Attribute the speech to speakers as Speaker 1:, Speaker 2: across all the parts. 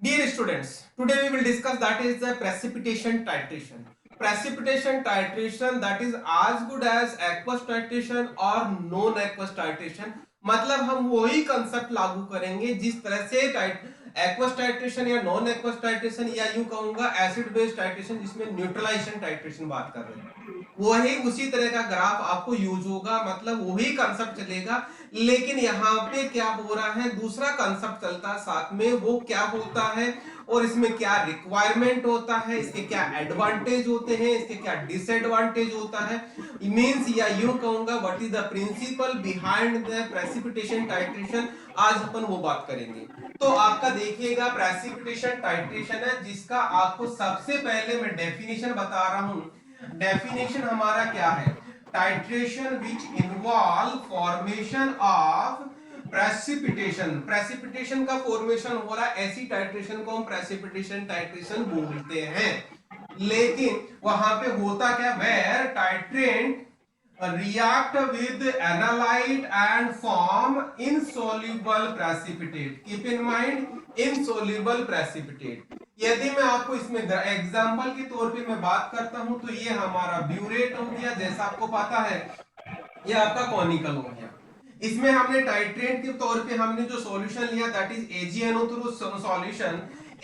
Speaker 1: Dear students, today we will discuss that is the precipitation titration. Precipitation titration that is as good as aqueous titration or non aqueous titration. मतलब हम वही concept लागू करेंगे जिस तरह से aqueous titration या नॉन एक्वस टाइट्रेशन या यूं कहूंगा एसिड बेस्ड टाइट्रेशन जिसमें न्यूट्रलाइजेशन टाइट्रेशन बात कर रहे हैं वही उसी तरह का ग्राफ आपको यूज होगा मतलब वही कंसेप्ट चलेगा लेकिन यहाँ पे क्या हो रहा है दूसरा कंसेप्ट चलता है साथ में वो क्या होता है और इसमें क्या रिक्वायरमेंट होता है इसके क्या एडवांटेज होते हैं इसके क्या डिसएडवांटेज होता है मींस या यूं कहूंगा what is the principle behind the precipitation titration आज अपन वो बात करेंगे तो आपका देखिएगा प्रेसिपिटेशन टाइट्रेशन है जिसका आपको सबसे पहले मैं डेफिनेशन बता रहा हूं डेफिनेशन हमारा क्या है titration which involve formation of precipitation precipitation का फॉर्मेशन हो रहा है ऐसी टाइट्रेशन को हम प्रेसिपिटेशन टाइट्रेशन बोलते हैं लेकिन वहां पे होता क्या where titrant react with analyte and form insoluble precipitate keep in mind insoluble precipitate यदि मैं आपको इसमें एग्जांपल के तौर पे मैं बात करता हूं तो ये हमारा ब्यूरेट हो गया जैसा आपको पता है ये आपका कॉनिकल हो गया इसमें हमने टाइट्रेंट के तौर पे हमने जो सॉल्यूशन लिया that is AgNO3 solution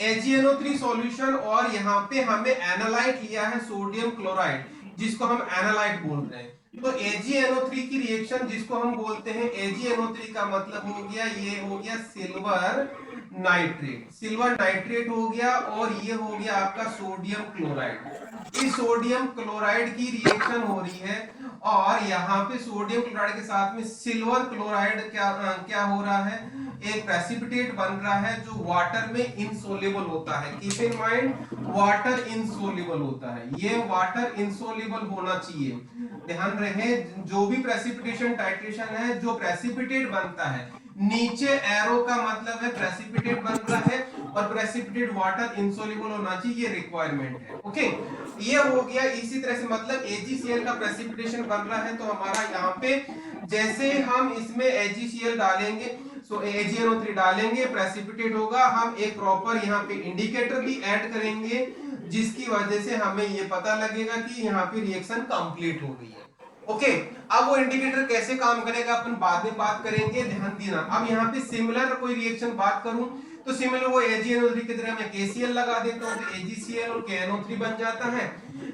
Speaker 1: AgNO3 solution और यहाँ पे हमें एनालाइट लिया है सोडियम क्लोराइड जिसको हम एनालाइट बोल रहे हैं तो AgNO3 की रिएक्शन जिसको हम बोलते हैं AgNO3 का मतलब हो गया ये हो गया सिल्वर नाइट्रेट हो गया और ये हो गया आपका सोडियम क्लोराइड इस सोडियम क्लोराइड की रिएक्शन हो रही है और यहाँ पे सोडियम क्लोराइड के साथ में सिल्वर क्लोराइड क्या हो रहा है एक प्रेसिपिटेट बन रहा है जो वाटर में इनसोल्युबल होता है keep in mind water insoluble होता है ये वाटर इनसोल्युबल होना चाहिए ध्यान रहे जो भी प्रेसिपिटेशन टाइट्रेशन है जो प्रेसिपिटेट बनता है नीचे एरो का मतलब है प्रेसिपिटेट बन रहा है और प्रेसिपिटेट वाटर इनसोल्युबल होना चाहिए ये रिक्वायरमेंट है ओके ये हो गया इसी तरह से मतलब AgCl का प्रेसिपिटेशन बन रहा है तो हमारा यहाँ पे जैसे हम इसमें AgCl डालेंगे सो AgNO3 डालेंगे प्रेसिपिटेट होगा हम एक प्रॉपर यहाँ पे इंडिकेटर भी ऐड करेंगे जिसकी वजह से हमें ये पता लगेगा कि यहाँ पे रिएक्शन कंप्लीट हो गई है ओके अब वो इंडिकेटर कैसे काम करेगा अपन बाद में बात करेंगे ध्यान देना अब यहाँ पे सिमिलर कोई रिएक्शन बात करूं तो सिमिलर वो AgNO3 की तरह मैं KCl लगा देता हूं तो AgCl और KNO3 बन जाता है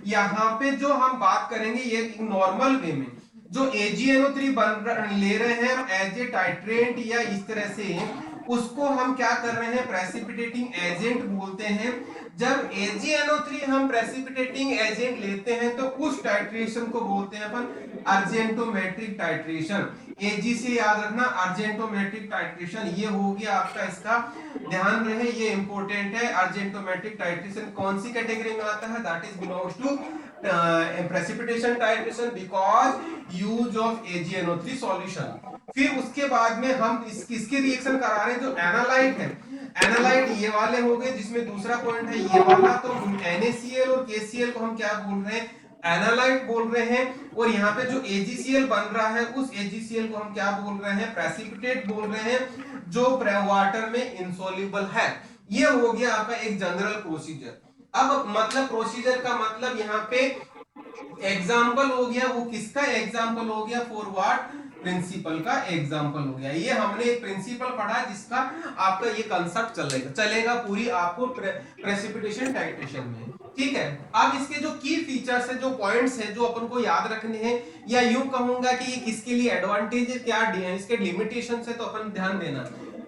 Speaker 1: यहाँ पे जो हम बात करेंगे ये नॉर्मल वे में जो AgNO3 ले रहे हैं एज ए टाइट्रेंट या इस तरह से उसको हम क्या कर रहे हैं प्रेसिपिटेटिंग एजेंट बोलते हैं जब AgNO3 हम प्रेसिपिटेटिंग एजेंट लेते हैं तो उस टाइट्रेशन को बोलते हैं अपन अर्जेंटोमेट्रिक टाइट्रेशन Ag से याद रखना अर्जेंटोमेट्रिक टाइट्रेशन ये हो गया आपका इसका ध्यान रहे ये इंपॉर्टेंट है अर्जेंटोमेट्रिक टाइट्रेशन कौन सी कैटेगरी में आता है that is belongs to precipitation titration because use of AgNO3 solution फिर उसके बाद में हम किसके रिएक्शन करा रहे हैं जो एनालाइट है एनालाइट ये वाले हो गए जिसमें दूसरा पॉइंट है ये वाला तो NaCl और KCl को हम क्या बोल रहे हैं एनालाइट बोल रहे हैं और यहाँ पे जो AgCl बन रहा है उस AgCl को हम क्या बोल रहे हैं प्रेसिपिटेट बोल रहे हैं जो वाटर में इंसोल्युबल है ये हो गया आपका एक जनरल प्रोसीजर अब मतलब प्रोसीजर का मतलब यहाँ पे एग्जाम्पल हो गया वो किसका एग्जाम्पल हो गया फॉर व्हाट प्रिंसिपल का एग्जाम्पल हो गया ये हमने एक प्रिंसिपल पढ़ा जिसका आपका ये कंसेप्ट चलेगा पूरी आपको प्रेसिपिटेशन टाइट्रेशन में ठीक है अब इसके जो की फीचर्स है जो पॉइंट्स है जो अपन को याद रखने हैं या यूं कहूंगा कि ये किसके लिए एडवांटेज है क्या इसके लिमिटेशन है तो अपन ध्यान देना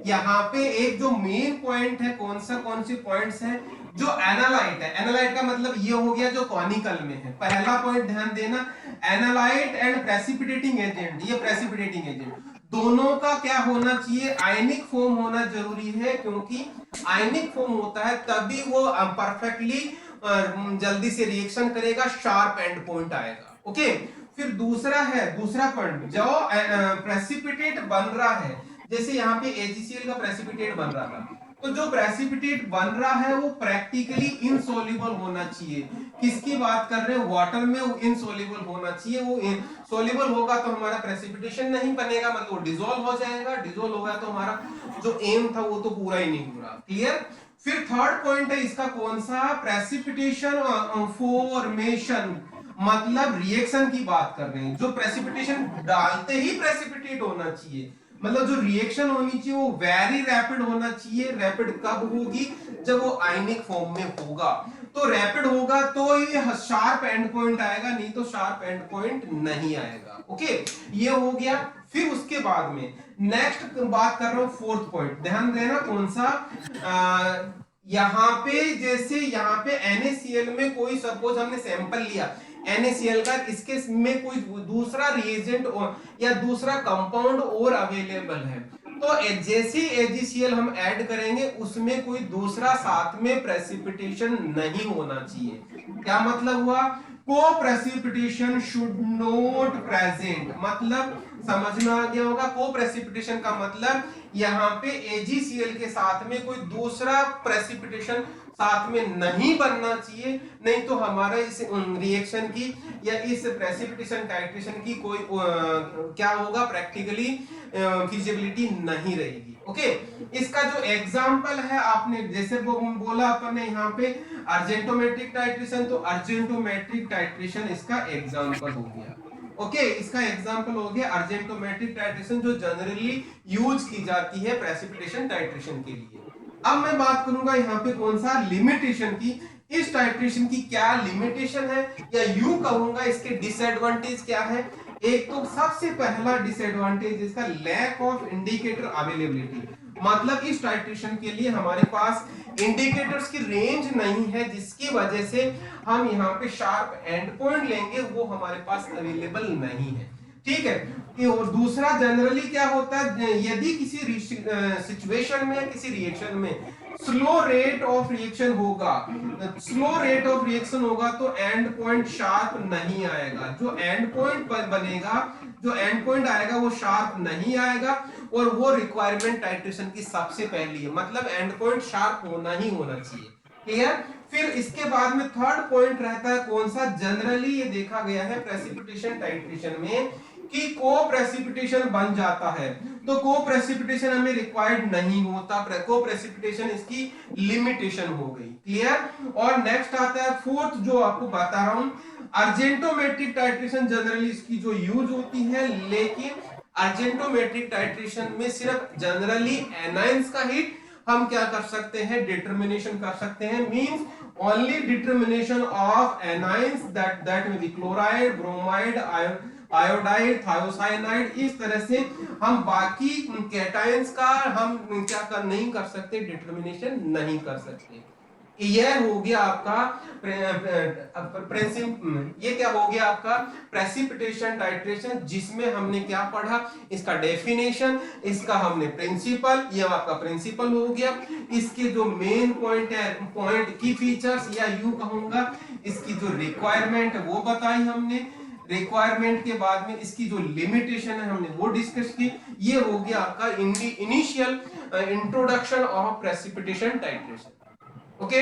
Speaker 1: यहाँ पे एक जो मेन पॉइंट है कौन सी पॉइंट्स है जो एनालाइट है एनालाइट का मतलब ये हो गया जो कॉनिकल में है पहला पॉइंट ध्यान देना एनालाइट एंड प्रेसिपिटेटिंग एजेंट ये प्रेसिपिटेटिंग एजेंट दोनों का क्या होना चाहिए आयनिक फॉर्म होना जरूरी है क्योंकि आयनिक फॉर्म होता है तभी वो परफेक्टली जल्दी से रिएक्शन करेगा शार्प एंड पॉइंट आएगा ओके फिर दूसरा पॉइंट जो प्रेसिपिटेट बन रहा है जैसे यहाँ पे AgCl का प्रेसिपिटेट बन रहा था तो जो प्रेसिपिटेट बन रहा है वो प्रैक्टिकली इनसोल्युबल होना चाहिए किसकी बात कर रहे हैं वाटर में वो इनसोल्युबल होना चाहिए वो सोल्युबल होगा तो हमारा प्रेसिपिटेशन नहीं बनेगा मतलब डिसॉल्व हो जाएगा डिसॉल्व होगा तो हमारा जो एम था वो तो पूरा ही नहीं हो रहा क्लियर फिर थर्ड पॉइंट है इसका कौन सा, प्रेसिपिटेशन फॉर्मेशन, मतलब रिएक्शन की बात कर रहे हैं। जो प्रेसिपिटेशन डालते ही प्रेसिपिटेट होना चाहिए, मतलब जो रिएक्शन होनी चाहिए वो वेरी रैपिड होना चाहिए। रैपिड कब होगी, जब वो आयनिक फॉर्म में होगा। तो रैपिड होगा तो ये शार्प एंड पॉइंट आएगा, नहीं तो शार्प एंड पॉइंट नहीं आएगा। ओके, ये हो गया। फिर उसके बाद में नेक्स्ट बात कर रहा हूं फोर्थ पॉइंट, ध्यान देना कौन सा, यहां पे जैसे यहां पे NaCl में कोई सपोज हमने सैंपल लिया NaCl का, इसके में कोई दूसरा रिएजेंट या दूसरा कंपाउंड और अवेलेबल है, तो जैसे AgCl हम ऐड करेंगे उसमें कोई दूसरा साथ में प्रेसिपिटेशन नहीं होना चाहिए। क्या मतलब हुआ, को प्रेसिपिटेशन शुड नॉट प्रेजेंट, मतलब समझ में आ गया होगा। को प्रेसिपिटेशन का मतलब यहाँ पे AgCl के साथ में कोई दूसरा प्रेसिपिटेशन साथ में नहीं बनना चाहिए, नहीं तो हमारा इस रिएक्शन की या इस प्रेसिपिटेशन टाइट्रेशन की कोई क्या होगा, प्रैक्टिकली फिजिबिलिटी नहीं रहेगी। ओके, इसका जो एग्जांपल है आपने जैसे बोला अपन ने यहाँ पे अर्जेंटोमेट्रिक टाइट्रेशन, तो अर्जेंटोमेट्रिक टाइट्रेशन इसका एग्जांपल हो गया। ओके, इसका एग्जांपल हो गया अर्जेंटोमेट्रिक टाइट्रेशन, जो जनरली यूज की जाती है प्रेसिपिटेशन टाइट्रेशन के लिए। अब मैं बात करूंगा यहाँ पे कौन सा, लिमिटेशन की। इस टाइट्रेशन की क्या लिमिटेशन है, या यूं कहूंगा इसके डिसएडवांटेज क्या है। एक तो सबसे पहला डिसएडवांटेज इसका लैक ऑफ इंडिकेटर अवेलेबिलिटी, मतलब इस टाइट्रेशन के लिए हमारे पास इंडिकेटर्स की रेंज नहीं है, जिसकी वजह से हम यहाँ पे शार्प एंड पॉइंट लेंगे वो हमारे पास अवेलेबल नहीं है। ठीक है, और दूसरा जनरली क्या होता है, यदि किसी सिचुएशन में किसी रिएक्शन में स्लो रेट ऑफ रिएक्शन होगा, स्लो रेट ऑफ रिएक्शन होगा तो एंड पॉइंट शार्प नहीं आएगा। जो एंड पॉइंट बनेगा, जो एंड पॉइंट आएगा वो शार्प नहीं आएगा, और वो रिक्वायरमेंट टाइट्रेशन की सबसे पहली है, मतलब एंड पॉइंट शार्प होना ही होना चाहिए। क्लियर। फिर इसके बाद में थर्ड पॉइंट रहता है कौन सा, जनरली ये देखा गया है प्रेसिपिटेशन टाइट्रेशन में कि को प्रेसिपिटेशन बन जाता है, तो को प्रेसिपिटेशन हमें रिक्वायर्ड नहीं होता, को प्रेसिपिटेशन इसकी लिमिटेशन हो गई। क्लियर। और नेक्स्ट आता है फोर्थ, जो आपको बता रहा हूं, अर्जेंटोमेट्रिक टाइट्रेशन जनरली इसकी जो यूज होती है, लेकिन अर्जेंटोमेट्रिक टाइट्रेशन में सिर्फ जनरली एनाइंस का ही हम क्या कर सकते हैं, डिटर्मिनेशन कर सकते हैं, means only determination of anions that में बी क्लोराइड, ब्रोमाइड, आयोडाइड, थायोसाइनाइड, इस तरह से हम बाकी कैटायंस का हम क्या कर नहीं कर सकते, डिटर्मिनेशन नहीं कर सकते। यह हो गया आपका ये क्या हो गया आपका प्रेसिपिटेशन टाइट्रेशन, जिसमें हमने क्या पढ़ा, इसका डेफिनेशन, इसका हमने प्रिंसिपल, ये आपका प्रिंसिपल हो गया, इसके जो मेन पॉइंट है, पॉइंट की फीचर्स, या यूं कहूंगा इसकी जो रिक्वायरमेंट है वो बताई हमने, रिक्वायरमेंट के बाद में इसकी जो लिमिटेशन है हमने वो डिस्कस की। ये हो गया आपका initial introduction of precipitation titration. Okay.